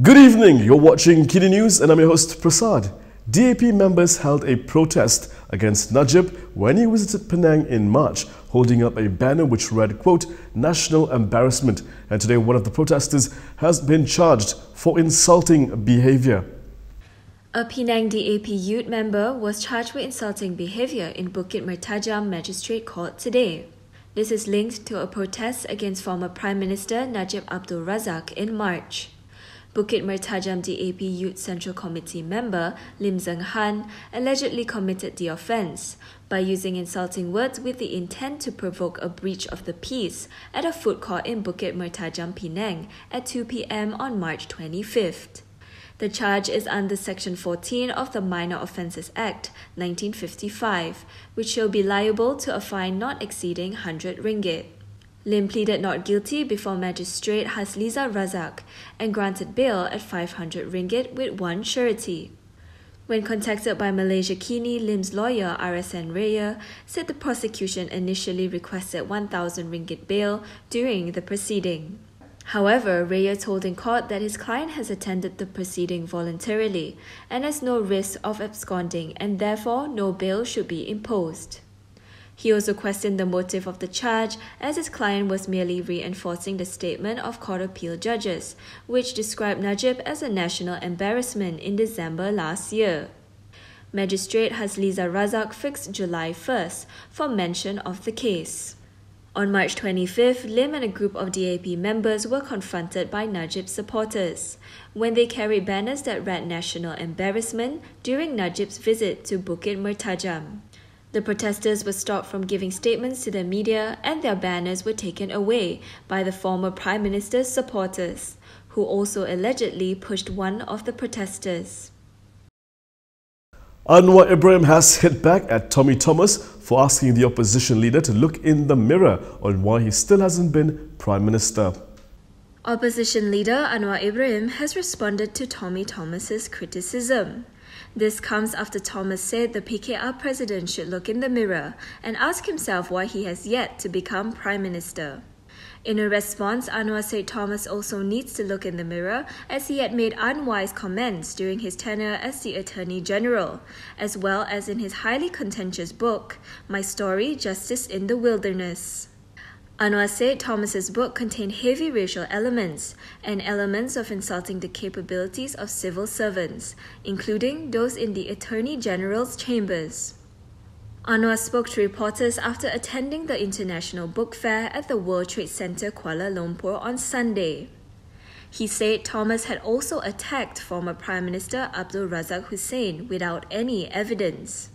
Good evening, you're watching KiniNews and I'm your host Prasad. DAP members held a protest against Najib when he visited Penang in March, holding up a banner which read, quote, "National Embarrassment." And today one of the protesters has been charged for insulting behaviour. A Penang DAP Youth member was charged with insulting behaviour in Bukit Mertajam Magistrate Court today. This is linked to a protest against former Prime Minister Najib Abdul Razak in March. Bukit Mertajam DAP Youth Central Committee member Lim Zheng Han allegedly committed the offence by using insulting words with the intent to provoke a breach of the peace at a food court in Bukit Mertajam, Penang at 2 p.m. on March 25th. The charge is under Section 14 of the Minor Offences Act 1955, which shall be liable to a fine not exceeding 100 ringgit. Lim pleaded not guilty before Magistrate Najib Razak and granted bail at 500 ringgit with one surety. When contacted by Malaysia Kini, Lim's lawyer RSN Raya said the prosecution initially requested 1,000 ringgit bail during the proceeding. However, Raya told in court that his client has attended the proceeding voluntarily and has no risk of absconding and therefore no bail should be imposed. He also questioned the motive of the charge as his client was merely reinforcing the statement of court appeal judges, which described Najib as a national embarrassment in December last year. Magistrate Najib Razak fixed July 1st for mention of the case. On March 25th, Lim and a group of DAP members were confronted by Najib's supporters when they carried banners that read "National Embarrassment" during Najib's visit to Bukit Mertajam. The protesters were stopped from giving statements to the media and their banners were taken away by the former Prime Minister's supporters, who also allegedly pushed one of the protesters. Anwar Ibrahim has hit back at Tommy Thomas for asking the opposition leader to look in the mirror on why he still hasn't been Prime Minister. Opposition leader Anwar Ibrahim has responded to Tommy Thomas's criticism. This comes after Thomas said the PKR president should look in the mirror and ask himself why he has yet to become Prime Minister. In a response, Anwar said Thomas also needs to look in the mirror as he had made unwise comments during his tenure as the Attorney General, as well as in his highly contentious book, My Story, Justice in the Wilderness. Anwar said Thomas's book contained heavy racial elements and elements of insulting the capabilities of civil servants, including those in the Attorney General's chambers. Anwar spoke to reporters after attending the International Book Fair at the World Trade Center Kuala Lumpur on Sunday. He said Thomas had also attacked former Prime Minister Abdul Razak Hussein without any evidence.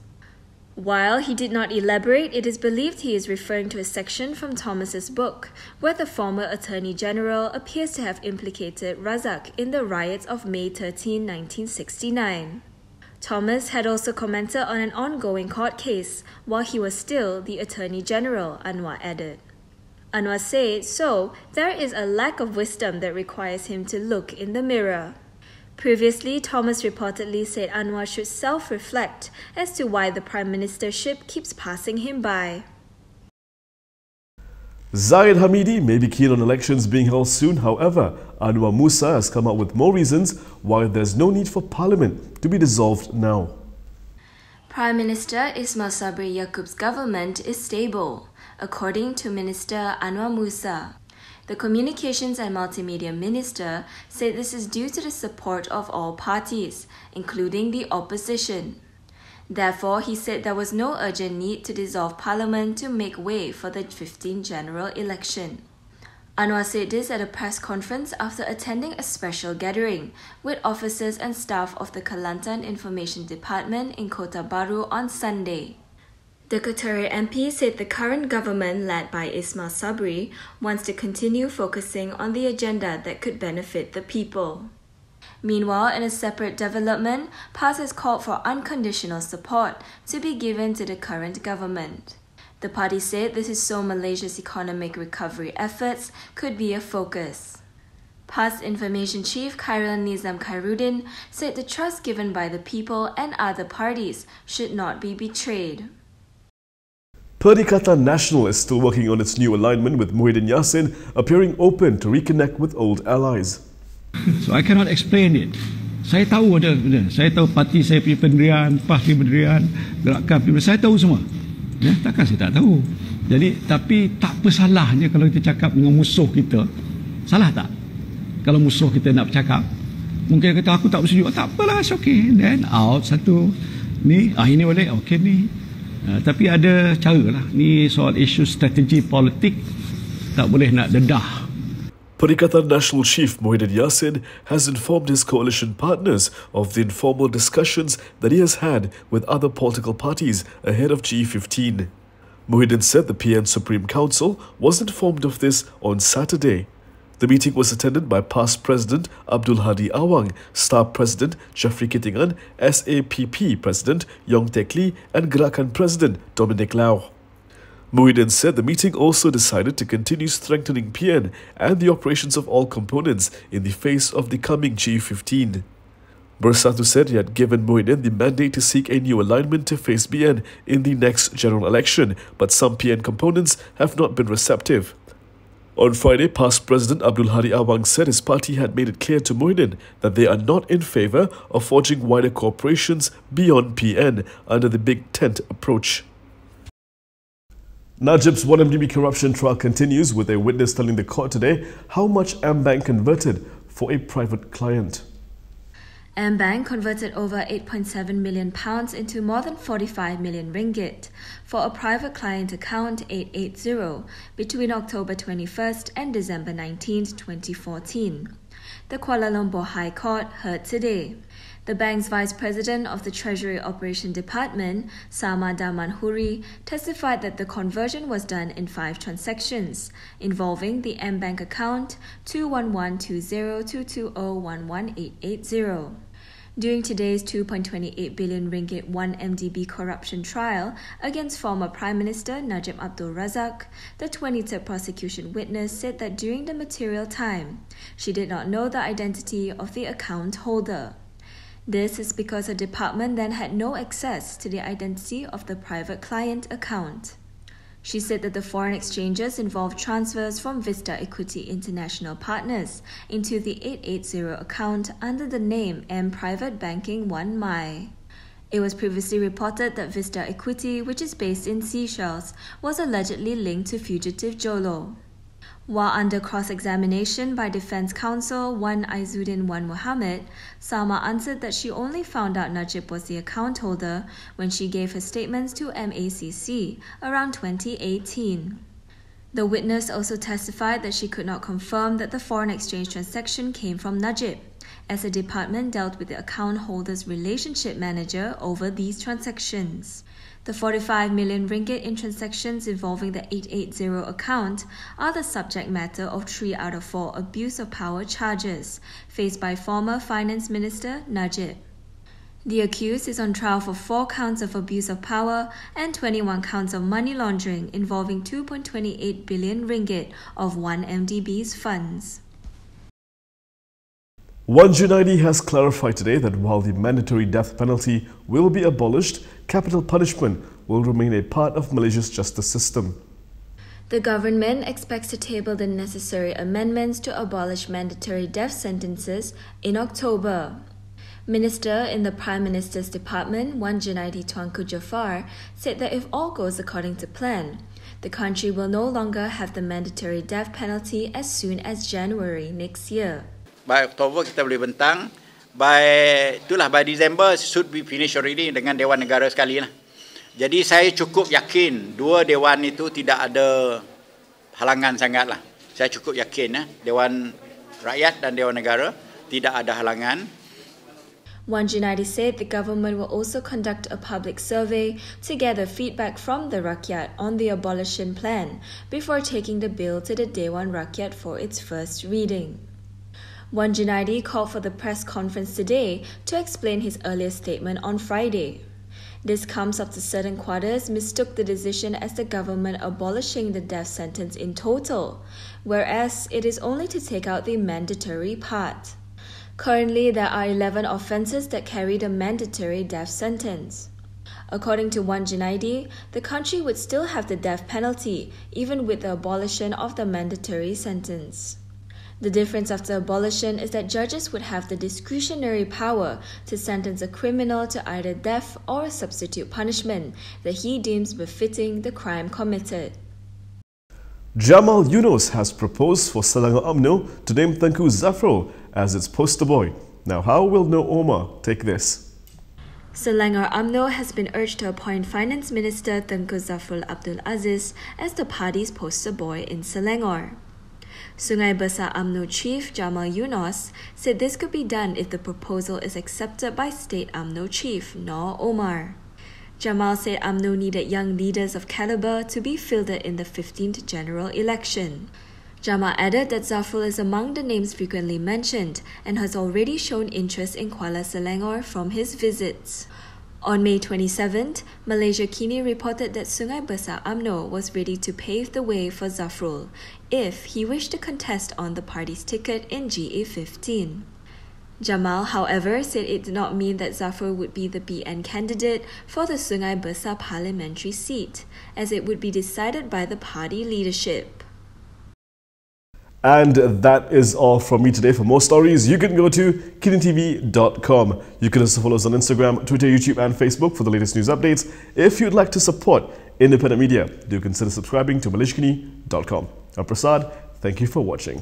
While he did not elaborate, it is believed he is referring to a section from Thomas's book where the former Attorney General appears to have implicated Razak in the riots of May 13, 1969. Thomas had also commented on an ongoing court case while he was still the Attorney General, Anwar added. Anwar said, so there is a lack of wisdom that requires him to look in the mirror. Previously, Thomas reportedly said Anwar should self-reflect as to why the Prime Ministership keeps passing him by. Zahid Hamidi may be keen on elections being held soon. However, Anwar Musa has come up with more reasons why there's no need for Parliament to be dissolved now. Prime Minister Ismail Sabri Yaqub's government is stable, according to Minister Anwar Musa. The Communications and Multimedia Minister said this is due to the support of all parties, including the opposition. Therefore, he said there was no urgent need to dissolve Parliament to make way for the 15th general election. Anwar said this at a press conference after attending a special gathering with officers and staff of the Kelantan Information Department in Kota Baru on Sunday. The Qatari MP said the current government, led by Ismail Sabri, wants to continue focusing on the agenda that could benefit the people. Meanwhile, in a separate development, PAS has called for unconditional support to be given to the current government. The party said this is so Malaysia's economic recovery efforts could be a focus. PAS Information Chief Khairul Nizam Khairuddin said the trust given by the people and other parties should not be betrayed. Perikatan Nasional is still working on its new alignment with Muhyiddin Yassin appearing open to reconnect with old allies. So I cannot explain it. Saya tahu ada, saya tahu parti saya punya pendirian, PAS punya pendirian, gerakan pendirian, saya tahu semua. Ya, takkan saya tak tahu. Jadi, tapi tak apa salahnya kalau kita cakap dengan musuh kita. Salah tak? Kalau musuh kita nak bercakap, mungkin kata aku tak bersetuju, tak apalah, it's okay. Then out satu, ni, ini boleh, okay ni. Tapi ada cara lah. Ni soal isu strategi politik, tak boleh nak dedah. Perikatan National Chief Muhyiddin Yassin has informed his coalition partners of the informal discussions that he has had with other political parties ahead of G15. Muhyiddin said the PN Supreme Council was informed of this on Saturday. The meeting was attended by past President Abdul Hadi Awang, Staff President Jeffrey Kittingan, SAPP President Yong Tek Lee and Gerakan President Dominic Lau. Muhyiddin said the meeting also decided to continue strengthening PN and the operations of all components in the face of the coming G15. Bersatu said he had given Muhyiddin the mandate to seek a new alignment to face PN in the next general election, but some PN components have not been receptive. On Friday, past President Abdul Hadi Awang said his party had made it clear to Muhyiddin that they are not in favour of forging wider cooperations beyond PN under the Big Tent approach. Najib's 1MDB corruption trial continues, with a witness telling the court today how much M-Bank converted for a private client. M-Bank converted over £8.7 million into more than 45 million ringgit for a private client account 880 between October 21st and December 19th, 2014. The Kuala Lumpur High Court heard today. The bank's Vice President of the Treasury Operation Department, Sama Damanhuri, testified that the conversion was done in 5 transactions, involving the M-Bank account 2112022011880. During today's 2.28 billion ringgit 1MDB corruption trial against former Prime Minister Najib Abdul Razak, the 23rd prosecution witness said that during the material time, she did not know the identity of the account holder. This is because her department then had no access to the identity of the private client account. She said that the foreign exchanges involved transfers from Vista Equity International Partners into the 880 account under the name M Private Banking 1 Mai. It was previously reported that Vista Equity, which is based in Seychelles, was allegedly linked to fugitive Jolo. While under cross-examination by Defence Counsel Wan Aizuddin Wan Muhammad, Salma answered that she only found out Najib was the account holder when she gave her statements to MACC around 2018. The witness also testified that she could not confirm that the foreign exchange transaction came from Najib, as the department dealt with the account holder's relationship manager over these transactions. The 45 million ringgit in transactions involving the 880 account are the subject matter of 3 out of 4 abuse of power charges faced by former Finance Minister Najib. The accused is on trial for 4 counts of abuse of power and 21 counts of money laundering involving 2.28 billion ringgit of 1MDB's funds. 1G90 has clarified today that while the mandatory death penalty will be abolished, capital punishment will remain a part of Malaysia's justice system. The government expects to table the necessary amendments to abolish mandatory death sentences in October. Minister in the Prime Minister's Department, 1G90 Tuanku Jaafar, said that if all goes according to plan, the country will no longer have the mandatory death penalty as soon as January next year. By October kita boleh bentang, by December should be finished already dengan Dewan Negara sekali lah. Jadi saya cukup yakin 2 dewan itu tidak ada halangan sangat lah. Saya cukup yakin Dewan Rakyat dan Dewan Negara tidak ada halangan. 1G90 said the government will also conduct a public survey to gather feedback from the Rakyat on the abolition plan before taking the bill to the Dewan Rakyat for its first reading. 1G90 called for the press conference today to explain his earlier statement on Friday. This comes after certain quarters mistook the decision as the government abolishing the death sentence in total, whereas it is only to take out the mandatory part. Currently, there are 11 offences that carry the mandatory death sentence. According to 1G90, the country would still have the death penalty even with the abolition of the mandatory sentence. The difference after abolition is that judges would have the discretionary power to sentence a criminal to either death or a substitute punishment that he deems befitting the crime committed. Jamal Yunus has proposed for Selangor UMNO to name Tengku Zafrul as its poster boy. Now, how will No Omar take this? Selangor UMNO has been urged to appoint Finance Minister Tengku Zafrul Abdul Aziz as the party's poster boy in Selangor. Sungai Besar AMNO Chief Jamal Yunus said this could be done if the proposal is accepted by State UMNO Chief Noor Omar. Jamal said UMNO needed young leaders of caliber to be fielded in the 15th general election. Jamal added that Zafrul is among the names frequently mentioned and has already shown interest in Kuala Selangor from his visits. On May 27th, Malaysia Kini reported that Sungai Besar AMNO was ready to pave the way for Zafrul if he wished to contest on the party's ticket in GA15. Jamal, however, said it did not mean that Zafrul would be the BN candidate for the Sungai Besar parliamentary seat, as it would be decided by the party leadership. And that is all from me today. For more stories, you can go to KiniTV.com. You can also follow us on Instagram, Twitter, YouTube and Facebook for the latest news updates. If you'd like to support independent media, do consider subscribing to MalaysiaKini.com. I'm Prasad. Thank you for watching.